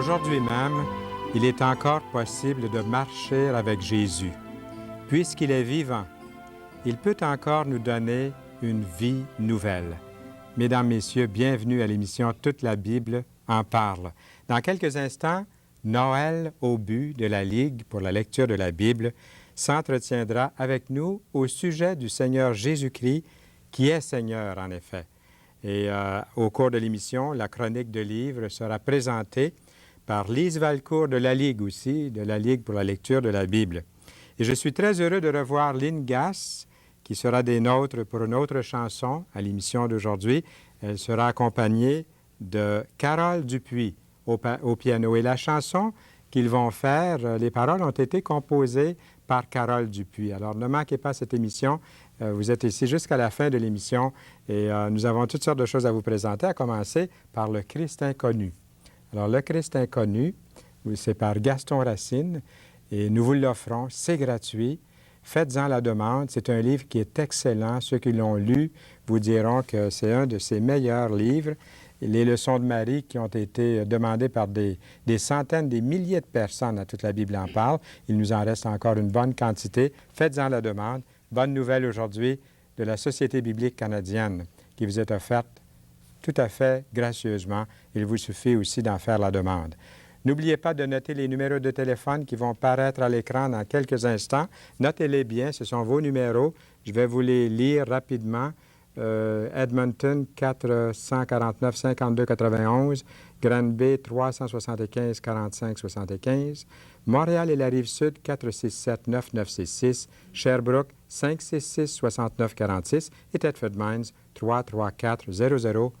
Aujourd'hui même, il est encore possible de marcher avec Jésus. Puisqu'il est vivant, il peut encore nous donner une vie nouvelle. Mesdames, Messieurs, bienvenue à l'émission Toute la Bible en parle. Dans quelques instants, Noël Aubu de la Ligue pour la lecture de la Bible s'entretiendra avec nous au sujet du Seigneur Jésus-Christ, qui est Seigneur en effet. Et au cours de l'émission, la chronique de livres sera présentée par Lise Valcourt de la Ligue aussi, de la Ligue pour la lecture de la Bible. Et je suis très heureux de revoir Lynn Gass, qui sera des nôtres pour une autre chanson à l'émission d'aujourd'hui. Elle sera accompagnée de Carole Dupuis au piano. Et la chanson qu'ils vont faire, les paroles ont été composées par Carole Dupuis. Alors, ne manquez pas cette émission. Vous êtes ici jusqu'à la fin de l'émission et nous avons toutes sortes de choses à vous présenter, à commencer par le Christ inconnu. Alors, le Christ inconnu, c'est par Gaston Racine et nous vous l'offrons, c'est gratuit. Faites-en la demande. C'est un livre qui est excellent. Ceux qui l'ont lu vous diront que c'est un de ses meilleurs livres. Les leçons de Marie qui ont été demandées par des centaines, des milliers de personnes à Toute la Bible en parle. Il nous en reste encore une bonne quantité. Faites-en la demande. Bonne nouvelle aujourd'hui de la Société biblique canadienne qui vous est offerte tout à fait gracieusement. Il vous suffit aussi d'en faire la demande. N'oubliez pas de noter les numéros de téléphone qui vont paraître à l'écran dans quelques instants. Notez-les bien, ce sont vos numéros. Je vais vous les lire rapidement. Edmonton, 449 52 91. Granby, 375 45 75. Montréal et la Rive-Sud, 467 9966. Sherbrooke, 566 69 46. Et Thetford Mines, 334 0020.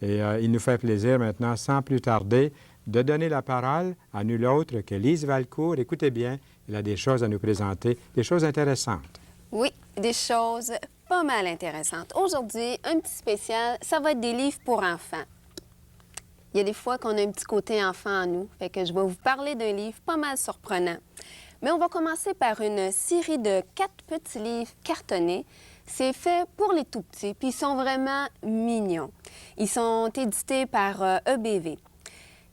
Et il nous fait plaisir maintenant, sans plus tarder, de donner la parole à nul autre que Lise Valcourt. Écoutez bien, elle a des choses à nous présenter, des choses intéressantes. Oui, des choses pas mal intéressantes. Aujourd'hui, un petit spécial, ça va être des livres pour enfants. Il y a des fois qu'on a un petit côté enfant en nous, fait que je vais vous parler d'un livre pas mal surprenant. Mais on va commencer par une série de 4 petits livres cartonnés. C'est fait pour les tout-petits, puis ils sont vraiment mignons. Ils sont édités par EBV.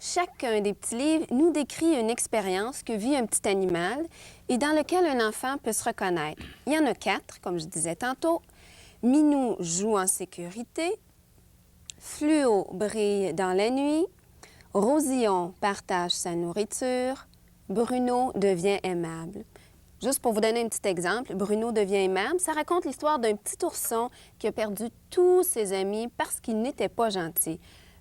Chacun des petits livres nous décrit une expérience que vit un petit animal et dans lequel un enfant peut se reconnaître. Il y en a 4, comme je disais tantôt. Minou joue en sécurité. Fluo brille dans la nuit. Rosillon partage sa nourriture. Bruno devient aimable. Juste pour vous donner un petit exemple, Bruno devient aimable. Ça raconte l'histoire d'un petit ourson qui a perdu tous ses amis parce qu'il n'était pas gentil.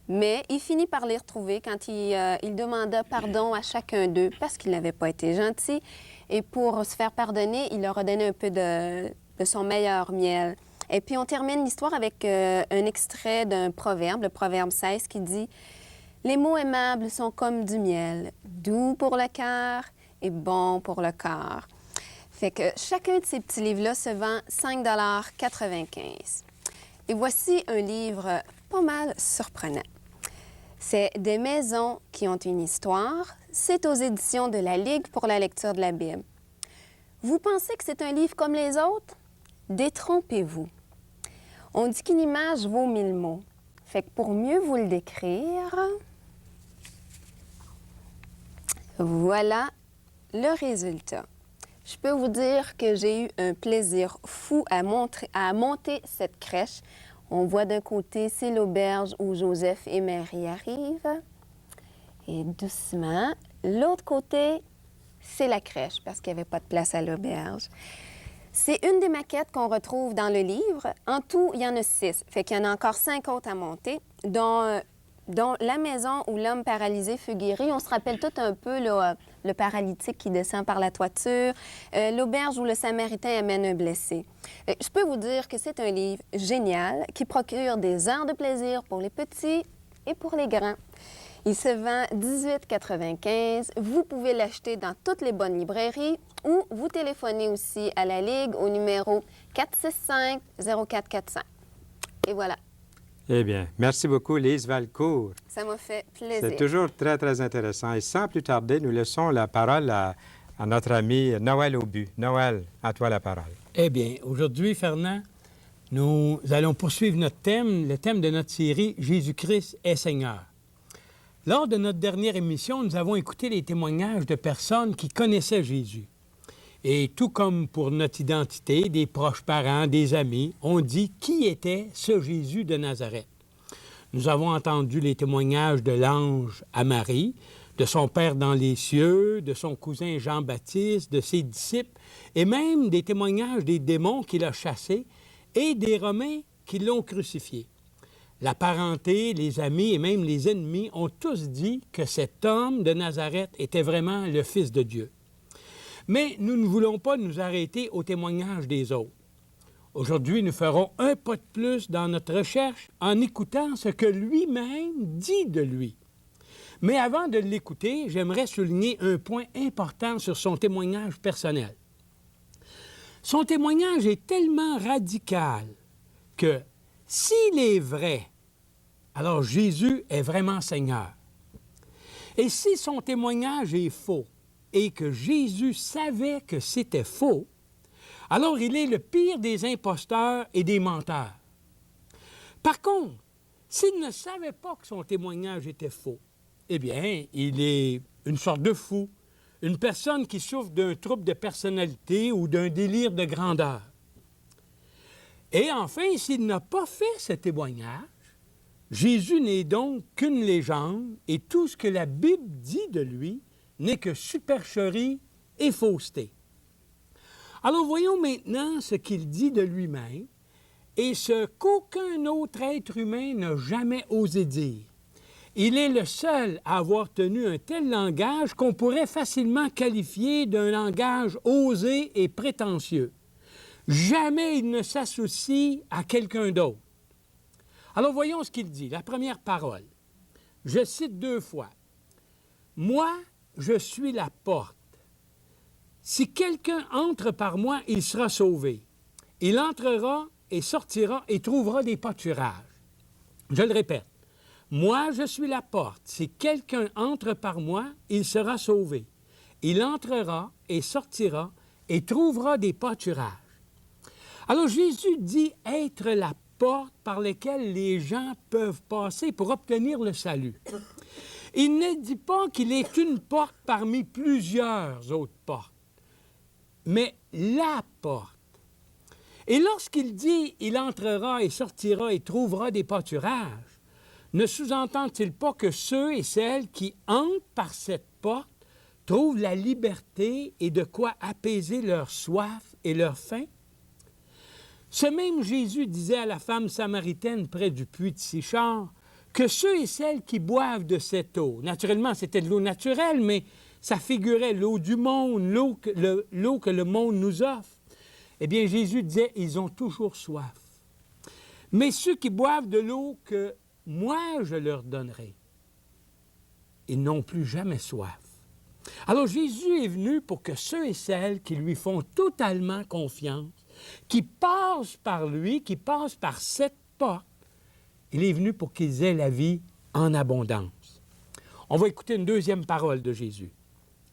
Mais il finit par les retrouver quand il demanda pardon à chacun d'eux parce qu'il n'avait pas été gentil. Et pour se faire pardonner, il leur a donné un peu de son meilleur miel. Et puis on termine l'histoire avec un extrait d'un proverbe, le proverbe 16, qui dit « Les mots aimables sont comme du miel, doux pour le cœur et bon pour le corps. » Fait que chacun de ces petits livres-là se vend 5,95 $. Et voici un livre pas mal surprenant. C'est Des maisons qui ont une histoire. C'est aux éditions de la Ligue pour la lecture de la Bible. Vous pensez que c'est un livre comme les autres? Détrompez-vous. On dit qu'une image vaut 1000 mots. Fait que pour mieux vous le décrire, voilà le résultat. Je peux vous dire que j'ai eu un plaisir fou à monter cette crèche. On voit d'un côté, c'est l'auberge où Joseph et Marie arrivent. Et doucement, l'autre côté, c'est la crèche, parce qu'il n'y avait pas de place à l'auberge. C'est une des maquettes qu'on retrouve dans le livre. En tout, il y en a 6. Fait qu'il y en a encore 5 autres à monter, dont la maison où l'homme paralysé fut guéri. On se rappelle tout un peu le paralytique qui descend par la toiture, l'auberge où le Samaritain amène un blessé. Je peux vous dire que c'est un livre génial qui procure des heures de plaisir pour les petits et pour les grands. Il se vend 18,95 $. Vous pouvez l'acheter dans toutes les bonnes librairies ou vous téléphonez aussi à la Ligue au numéro 465-0445. Et voilà. Eh bien, merci beaucoup, Lise Valcourt. Ça m'a fait plaisir. C'est toujours très, très intéressant. Et sans plus tarder, nous laissons la parole à notre ami Noël Aubu. Noël, à toi la parole. Eh bien, aujourd'hui, Fernand, nous allons poursuivre notre thème, le thème de notre série « Jésus-Christ est Seigneur ». Lors de notre dernière émission, nous avons écouté les témoignages de personnes qui connaissaient Jésus. Et tout comme pour notre identité, des proches parents, des amis, ont dit qui était ce Jésus de Nazareth. Nous avons entendu les témoignages de l'ange à Marie, de son Père dans les cieux, de son cousin Jean-Baptiste, de ses disciples, et même des témoignages des démons qu'il a chassés et des Romains qui l'ont crucifié. La parenté, les amis et même les ennemis ont tous dit que cet homme de Nazareth était vraiment le Fils de Dieu. Mais nous ne voulons pas nous arrêter aux témoignages des autres. Aujourd'hui, nous ferons un pas de plus dans notre recherche en écoutant ce que lui-même dit de lui. Mais avant de l'écouter, j'aimerais souligner un point important sur son témoignage personnel. Son témoignage est tellement radical que s'il est vrai, alors Jésus est vraiment Seigneur. Et si son témoignage est faux et que Jésus savait que c'était faux, alors il est le pire des imposteurs et des menteurs. Par contre, s'il ne savait pas que son témoignage était faux, eh bien, il est une sorte de fou, une personne qui souffre d'un trouble de personnalité ou d'un délire de grandeur. Et enfin, s'il n'a pas fait ce témoignage, Jésus n'est donc qu'une légende et tout ce que la Bible dit de lui n'est que supercherie et fausseté. Alors voyons maintenant ce qu'il dit de lui-même et ce qu'aucun autre être humain n'a jamais osé dire. Il est le seul à avoir tenu un tel langage qu'on pourrait facilement qualifier d'un langage osé et prétentieux. Jamais il ne s'associe à quelqu'un d'autre. Alors voyons ce qu'il dit, la première parole. Je cite 2 fois. « Moi, je suis la porte. Si quelqu'un entre par moi, il sera sauvé. Il entrera et sortira et trouvera des pâturages. » Je le répète. « Moi, je suis la porte. Si quelqu'un entre par moi, il sera sauvé. Il entrera et sortira et trouvera des pâturages. » Alors Jésus dit être la porte par laquelle les gens peuvent passer pour obtenir le salut. Il ne dit pas qu'il est une porte parmi plusieurs autres portes, mais la porte. Et lorsqu'il dit « il entrera et sortira et trouvera des pâturages », ne sous-entend-il pas que ceux et celles qui entrent par cette porte trouvent la liberté et de quoi apaiser leur soif et leur faim? Ce même Jésus disait à la femme samaritaine près du puits de Sichar que ceux et celles qui boivent de cette eau, naturellement c'était de l'eau naturelle, mais ça figurait l'eau du monde, l'eau que le monde nous offre, eh bien Jésus disait, ils ont toujours soif. Mais ceux qui boivent de l'eau que moi je leur donnerai, ils n'ont plus jamais soif. Alors Jésus est venu pour que ceux et celles qui lui font totalement confiance, qui passent par lui, qui passent par cette porte, il est venu pour qu'ils aient la vie en abondance. On va écouter une deuxième parole de Jésus.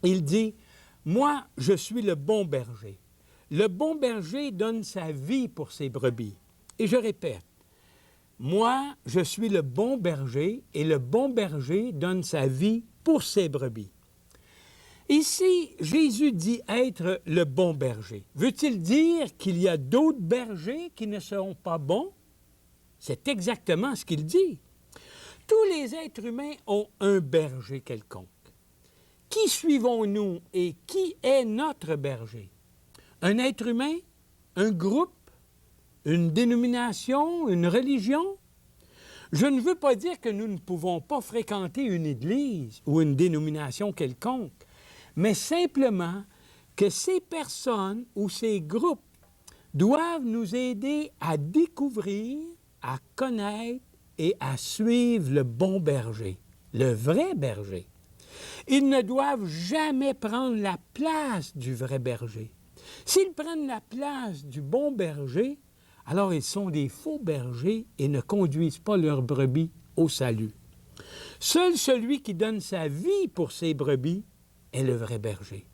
Il dit, « Moi, je suis le bon berger. Le bon berger donne sa vie pour ses brebis. » Et je répète, « Moi, je suis le bon berger et le bon berger donne sa vie pour ses brebis. » Ici, Jésus dit être le bon berger. Veut-il dire qu'il y a d'autres bergers qui ne seront pas bons? C'est exactement ce qu'il dit. Tous les êtres humains ont un berger quelconque. Qui suivons-nous et qui est notre berger? Un être humain? Un groupe? Une dénomination? Une religion? Je ne veux pas dire que nous ne pouvons pas fréquenter une église ou une dénomination quelconque, mais simplement que ces personnes ou ces groupes doivent nous aider à découvrir, à connaître et à suivre le bon berger, le vrai berger. Ils ne doivent jamais prendre la place du vrai berger. S'ils prennent la place du bon berger, alors ils sont des faux bergers et ne conduisent pas leurs brebis au salut. Seul celui qui donne sa vie pour ses brebis est le vrai berger.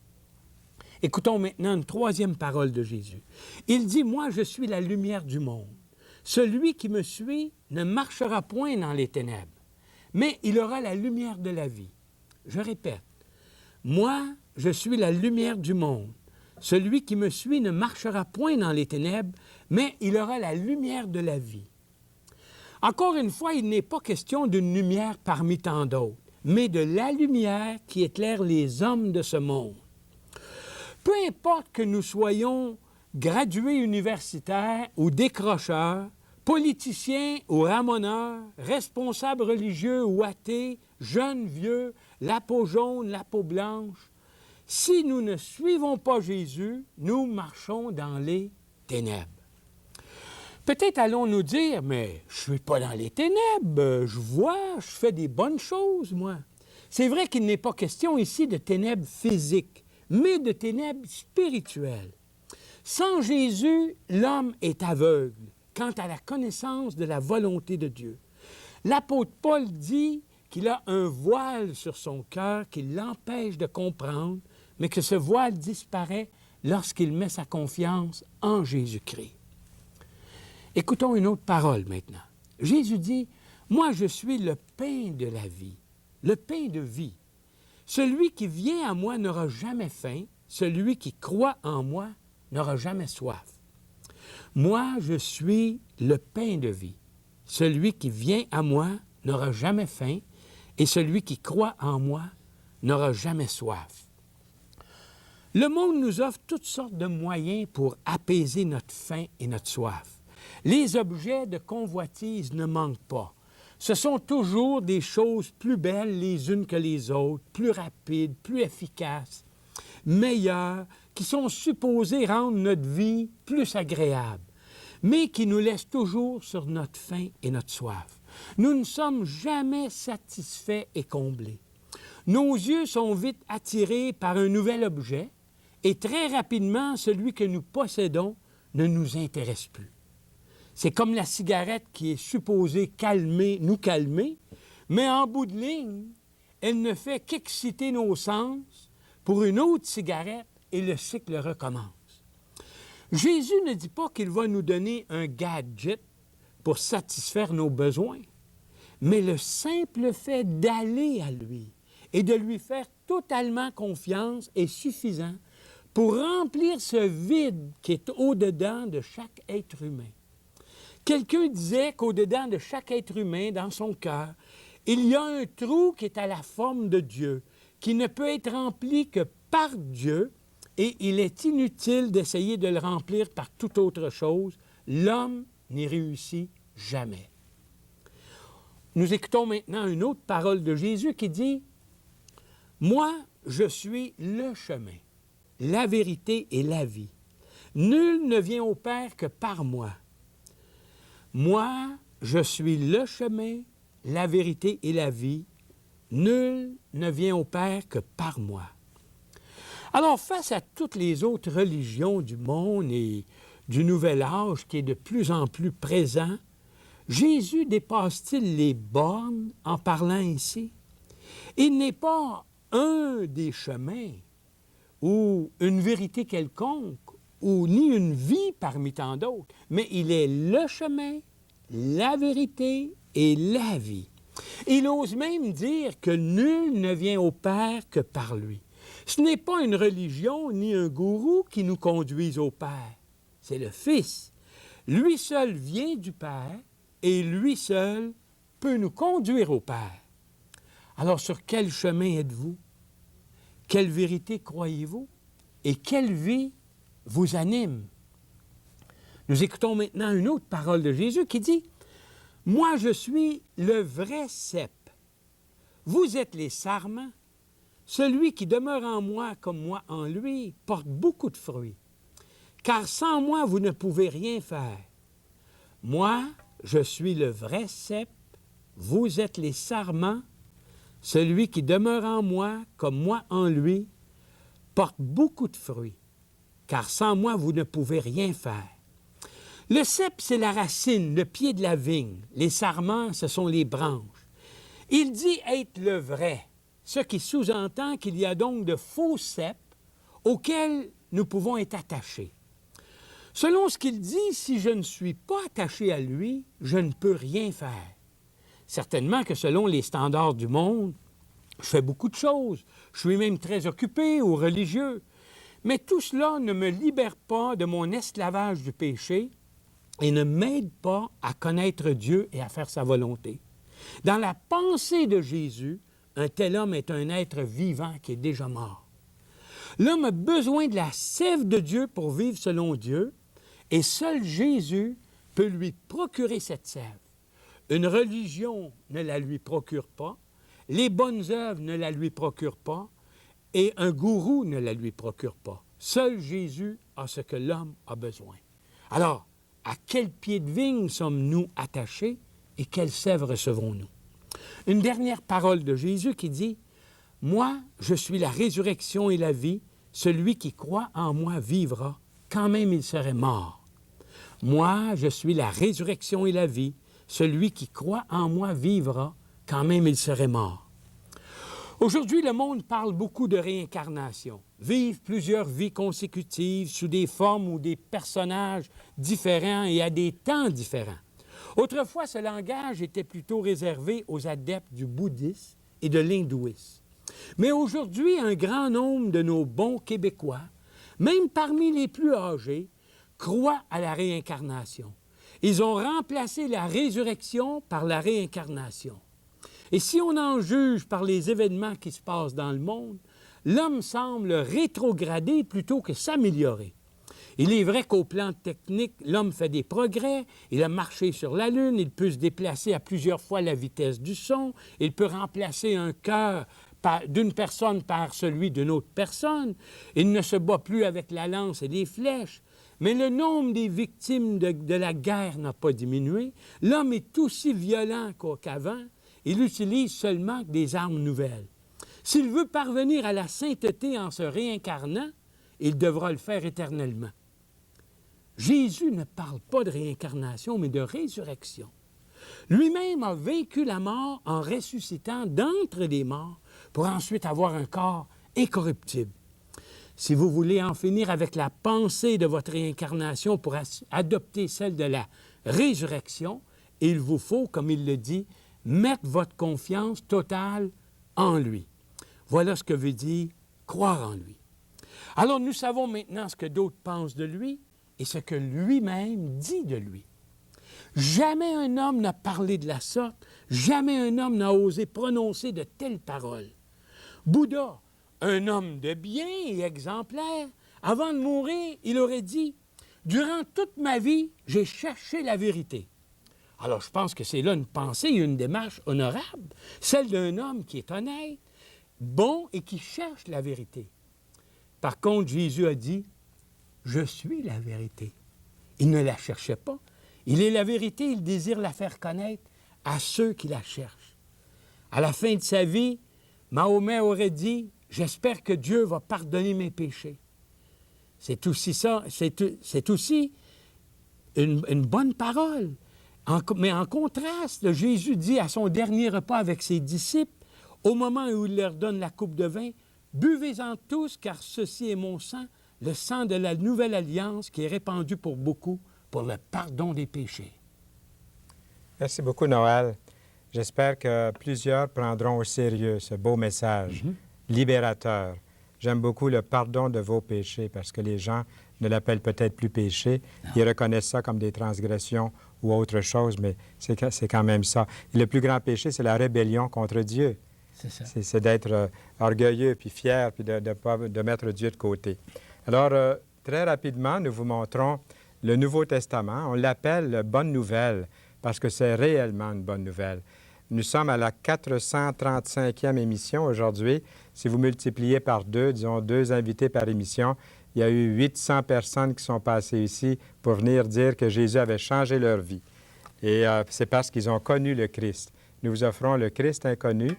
Écoutons maintenant une troisième parole de Jésus. Il dit, « Moi, je suis la lumière du monde. Celui qui me suit ne marchera point dans les ténèbres, mais il aura la lumière de la vie. Je répète, moi, je suis la lumière du monde. Celui qui me suit ne marchera point dans les ténèbres, mais il aura la lumière de la vie. Encore une fois, il n'est pas question d'une lumière parmi tant d'autres, mais de la lumière qui éclaire les hommes de ce monde. Peu importe que nous soyons gradués universitaires ou décrocheurs, politiciens ou ramoneurs, responsables religieux ou athées, jeunes, vieux, la peau jaune, la peau blanche, si nous ne suivons pas Jésus, nous marchons dans les ténèbres. Peut-être allons-nous dire, mais je ne suis pas dans les ténèbres, je vois, je fais des bonnes choses, moi. C'est vrai qu'il n'est pas question ici de ténèbres physiques, mais de ténèbres spirituelles. Sans Jésus, l'homme est aveugle quant à la connaissance de la volonté de Dieu. L'apôtre Paul dit qu'il a un voile sur son cœur qui l'empêche de comprendre, mais que ce voile disparaît lorsqu'il met sa confiance en Jésus-Christ. Écoutons une autre parole maintenant. Jésus dit, « Moi, je suis le pain de la vie, le pain de vie. Celui qui vient à moi n'aura jamais faim, celui qui croit en moi n'aura jamais soif. Moi, je suis le pain de vie. Celui qui vient à moi n'aura jamais faim, et celui qui croit en moi n'aura jamais soif. » Le monde nous offre toutes sortes de moyens pour apaiser notre faim et notre soif. Les objets de convoitise ne manquent pas. Ce sont toujours des choses plus belles les unes que les autres, plus rapides, plus efficaces, meilleures, qui sont supposées rendre notre vie plus agréable, mais qui nous laissent toujours sur notre faim et notre soif. Nous ne sommes jamais satisfaits et comblés. Nos yeux sont vite attirés par un nouvel objet et très rapidement, celui que nous possédons ne nous intéresse plus. C'est comme la cigarette qui est supposée nous calmer, mais en bout de ligne, elle ne fait qu'exciter nos sens pour une autre cigarette et le cycle recommence. Jésus ne dit pas qu'il va nous donner un gadget pour satisfaire nos besoins, mais le simple fait d'aller à lui et de lui faire totalement confiance est suffisant pour remplir ce vide qui est au-dedans de chaque être humain. Quelqu'un disait qu'au-dedans de chaque être humain, dans son cœur, il y a un trou qui est à la forme de Dieu, qui ne peut être rempli que par Dieu, et il est inutile d'essayer de le remplir par toute autre chose. L'homme n'y réussit jamais. Nous écoutons maintenant une autre parole de Jésus qui dit, « Moi, je suis le chemin, la vérité et la vie. Nul ne vient au Père que par moi. Moi, je suis le chemin, la vérité et la vie. Nul ne vient au Père que par moi. » Alors, face à toutes les autres religions du monde et du nouvel âge qui est de plus en plus présent, Jésus dépasse-t-il les bornes en parlant ainsi? Il n'est pas un des chemins ou une vérité quelconque ou ni une vie parmi tant d'autres, mais il est le chemin, la vérité et la vie. Il ose même dire que nul ne vient au Père que par lui. Ce n'est pas une religion ni un gourou qui nous conduisent au Père, c'est le Fils. Lui seul vient du Père et lui seul peut nous conduire au Père. Alors sur quel chemin êtes-vous? Quelle vérité croyez-vous? Et quelle vie vous anime? Nous écoutons maintenant une autre parole de Jésus qui dit, « Moi, je suis le vrai cep. Vous êtes les sarments. Celui qui demeure en moi comme moi en lui porte beaucoup de fruits. Car sans moi, vous ne pouvez rien faire. Moi, je suis le vrai cep. Vous êtes les sarments. Celui qui demeure en moi comme moi en lui porte beaucoup de fruits. Car sans moi, vous ne pouvez rien faire. » Le cep, c'est la racine, le pied de la vigne. Les sarments, ce sont les branches. Il dit être le vrai, ce qui sous-entend qu'il y a donc de faux ceps auxquels nous pouvons être attachés. Selon ce qu'il dit, si je ne suis pas attaché à lui, je ne peux rien faire. certainement que selon les standards du monde, je fais beaucoup de choses. Je suis même très occupé ou religieux. Mais tout cela ne me libère pas de mon esclavage du péché et ne m'aide pas à connaître Dieu et à faire sa volonté. Dans la pensée de Jésus, un tel homme est un être vivant qui est déjà mort. L'homme a besoin de la sève de Dieu pour vivre selon Dieu, et seul Jésus peut lui procurer cette sève. Une religion ne la lui procure pas, les bonnes œuvres ne la lui procurent pas, et un gourou ne la lui procure pas. Seul Jésus a ce que l'homme a besoin. Alors, à quel pied de vigne sommes-nous attachés et quelle sève recevrons-nous? Une dernière parole de Jésus qui dit « Moi, je suis la résurrection et la vie. Celui qui croit en moi vivra, quand même il serait mort. Moi, je suis la résurrection et la vie. Celui qui croit en moi vivra, quand même il serait mort. » Aujourd'hui, le monde parle beaucoup de réincarnation. Vivre plusieurs vies consécutives sous des formes ou des personnages différents et à des temps différents. Autrefois, ce langage était plutôt réservé aux adeptes du bouddhisme et de l'hindouisme. Mais aujourd'hui, un grand nombre de nos bons Québécois, même parmi les plus âgés, croient à la réincarnation. Ils ont remplacé la résurrection par la réincarnation. Et si on en juge par les événements qui se passent dans le monde, l'homme semble rétrograder plutôt que s'améliorer. Il est vrai qu'au plan technique, l'homme fait des progrès, il a marché sur la Lune, il peut se déplacer à plusieurs fois la vitesse du son, il peut remplacer un cœur d'une personne par celui d'une autre personne, il ne se bat plus avec la lance et les flèches, mais le nombre des victimes de la guerre n'a pas diminué, l'homme est aussi violent qu'avant, il utilise seulement des armes nouvelles. S'il veut parvenir à la sainteté en se réincarnant, il devra le faire éternellement. Jésus ne parle pas de réincarnation, mais de résurrection. Lui-même a vaincu la mort en ressuscitant d'entre les morts pour ensuite avoir un corps incorruptible. Si vous voulez en finir avec la pensée de votre réincarnation pour adopter celle de la résurrection, il vous faut, comme il le dit, mettre votre confiance totale en lui. Voilà ce que veut dire croire en lui. Alors nous savons maintenant ce que d'autres pensent de lui et ce que lui-même dit de lui. Jamais un homme n'a parlé de la sorte, jamais un homme n'a osé prononcer de telles paroles. Bouddha, un homme de bien et exemplaire, avant de mourir, il aurait dit « Durant toute ma vie, j'ai cherché la vérité. » Alors, je pense que c'est là une pensée, une démarche honorable, celle d'un homme qui est honnête, bon et qui cherche la vérité. Par contre, Jésus a dit, « Je suis la vérité. » Il ne la cherchait pas. Il est la vérité, il désire la faire connaître à ceux qui la cherchent. À la fin de sa vie, Mahomet aurait dit, « J'espère que Dieu va pardonner mes péchés. » C'est aussi ça, c'est aussi une bonne parole. Mais en contraste, Jésus dit à son dernier repas avec ses disciples, au moment où il leur donne la coupe de vin, « Buvez-en tous, car ceci est mon sang, le sang de la nouvelle alliance qui est répandu pour beaucoup pour le pardon des péchés. » Merci beaucoup, Noël. J'espère que plusieurs prendront au sérieux ce beau message libérateur. J'aime beaucoup le pardon de vos péchés parce que les gens ne l'appellent peut-être plus péché. Non. Ils reconnaissent ça comme des transgressions ou autre chose, mais c'est quand même ça. Et le plus grand péché, c'est la rébellion contre Dieu. C'est ça. C'est d'être orgueilleux, puis fier, puis de mettre Dieu de côté. Alors, très rapidement, nous vous montrons le Nouveau Testament. On l'appelle Bonne Nouvelle parce que c'est réellement une bonne nouvelle. Nous sommes à la 435e émission aujourd'hui. Si vous multipliez par 2, disons 2 invités par émission, il y a eu 800 personnes qui sont passées ici pour venir dire que Jésus avait changé leur vie. Et c'est parce qu'ils ont connu le Christ. Nous vous offrons le Christ inconnu.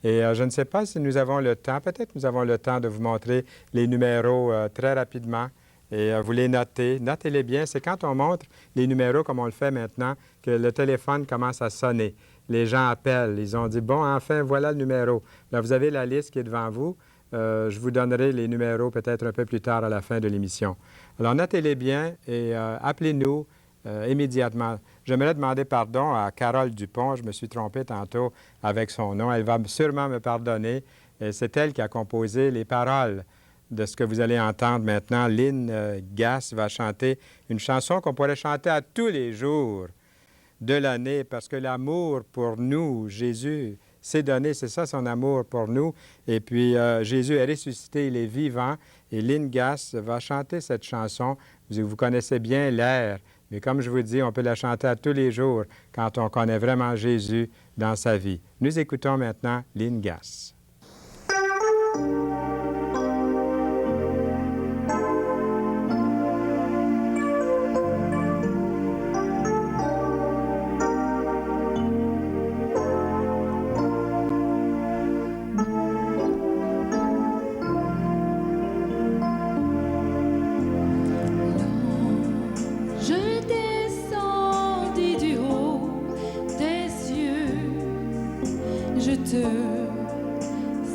Et je ne sais pas si nous avons le temps, peut-être nous avons le temps de vous montrer les numéros très rapidement. Et vous les notez. Notez-les bien. C'est quand on montre les numéros, comme on le fait maintenant, que le téléphone commence à sonner. Les gens appellent. Ils ont dit, bon, enfin, voilà le numéro. Là, vous avez la liste qui est devant vous. Je vous donnerai les numéros peut-être un peu plus tard à la fin de l'émission. Alors, notez-les bien et appelez-nous. immédiatement. J'aimerais demander pardon à Carole Dupont. Je me suis trompé tantôt avec son nom. Elle va sûrement me pardonner. C'est elle qui a composé les paroles de ce que vous allez entendre maintenant. Lynn Gass va chanter une chanson qu'on pourrait chanter à tous les jours de l'année parce que l'amour pour nous, Jésus s'est donné, c'est ça son amour pour nous. Et puis Jésus est ressuscité, il est vivant. Et Lynn Gass va chanter cette chanson. Vous connaissez bien l'air, mais comme je vous dis, on peut la chanter à tous les jours quand on connaît vraiment Jésus dans sa vie. Nous écoutons maintenant Lynn Gass.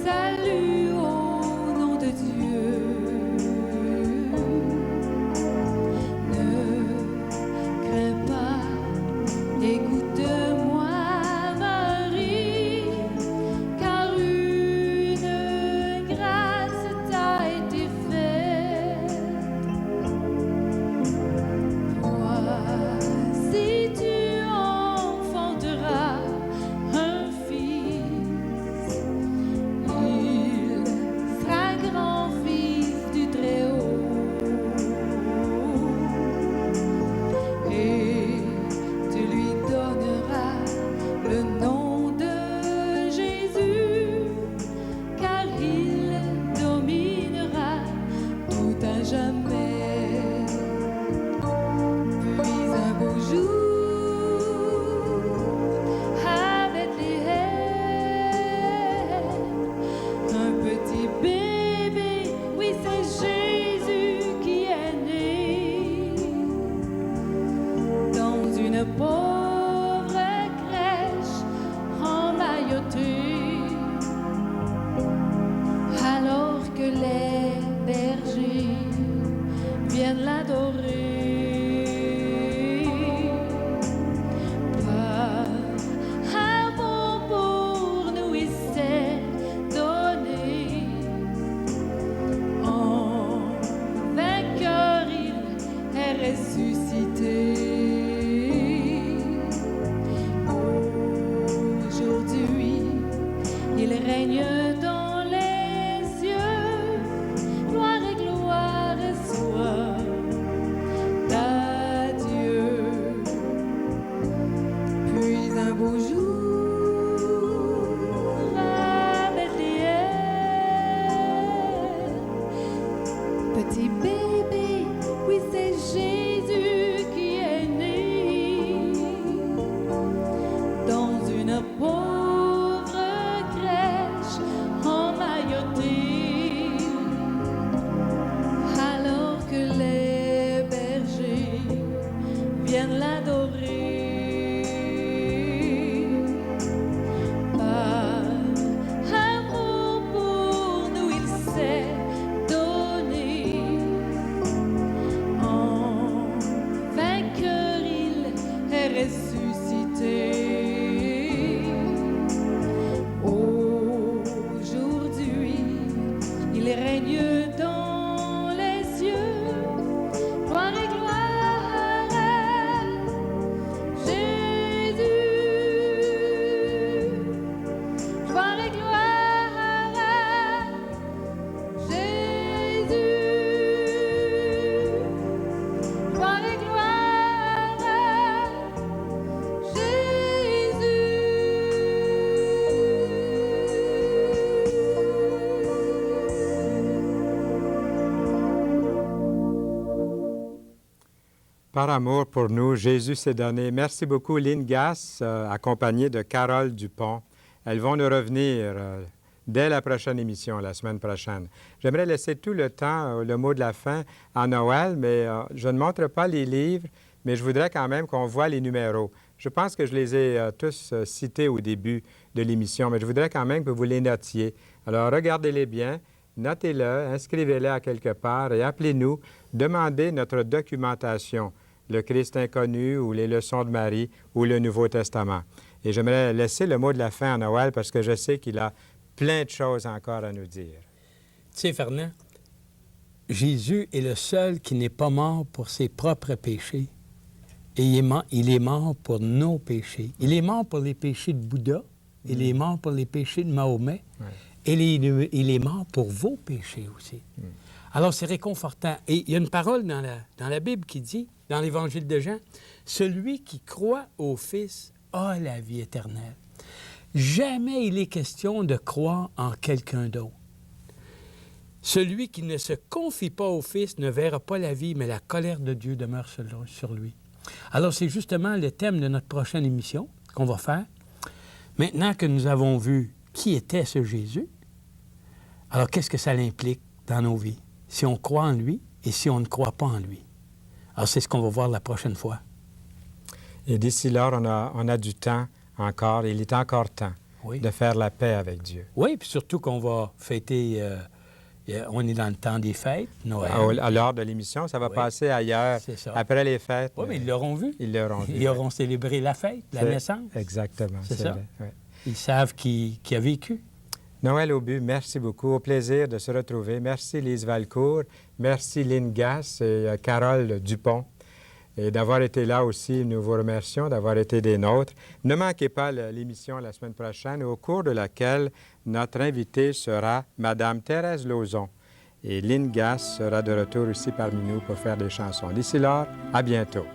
Salut au nom de Dieu. Par amour pour nous, Jésus s'est donné. Merci beaucoup, Lynn Gass, accompagnée de Carole Dupont. Elles vont nous revenir dès la prochaine émission, la semaine prochaine. J'aimerais laisser tout le temps, le mot de la fin, à Noël, mais je ne montre pas les livres, mais je voudrais quand même qu'on voit les numéros. Je pense que je les ai tous cités au début de l'émission, mais je voudrais quand même que vous les notiez. Alors, regardez-les bien, notez-le, inscrivez-les à quelque part et appelez-nous, demandez notre documentation. le Christ inconnu ou les leçons de Marie ou le Nouveau Testament. Et j'aimerais laisser le mot de la fin à Noël parce que je sais qu'il a plein de choses encore à nous dire. Tu sais, Fernand, Jésus est le seul qui n'est pas mort pour ses propres péchés. Et il est mort pour nos péchés. Il est mort pour les péchés de Bouddha. Il est mort pour les péchés de Mahomet. Ouais. Et il est mort pour vos péchés aussi. Alors, c'est réconfortant. Et il y a une parole dans la Bible qui dit, dans l'Évangile de Jean, « Celui qui croit au Fils a la vie éternelle. » Jamais il est question de croire en quelqu'un d'autre. Celui qui ne se confie pas au Fils ne verra pas la vie, mais la colère de Dieu demeure sur lui. Alors, c'est justement le thème de notre prochaine émission qu'on va faire. Maintenant que nous avons vu qui était ce Jésus, alors qu'est-ce que ça implique dans nos vies, si on croit en lui et si on ne croit pas en lui? Alors, c'est ce qu'on va voir la prochaine fois. Et d'ici là, on a du temps encore, il est encore temps Oui. de faire la paix avec Dieu. Oui, puis surtout qu'on va fêter, on est dans le temps des fêtes, Noël. À l'heure de l'émission, ça va Oui. passer ailleurs, C'est ça. après les fêtes. Oui, mais ils l'auront vu. Ils l'auront vu. Ils auront célébré la fête, la C'est- naissance. Exactement. C'est ça. vrai, ouais. Ils savent qui a vécu. Noël Aubu, merci beaucoup. Au plaisir de se retrouver. Merci Lise Valcourt. Merci Lynn Gass et Carole Dupont. Et d'avoir été là aussi, nous vous remercions d'avoir été des nôtres. Ne manquez pas l'émission la semaine prochaine, au cours de laquelle notre invitée sera Madame Thérèse Lauzon. Et Lynn Gass sera de retour aussi parmi nous pour faire des chansons. D'ici là, à bientôt.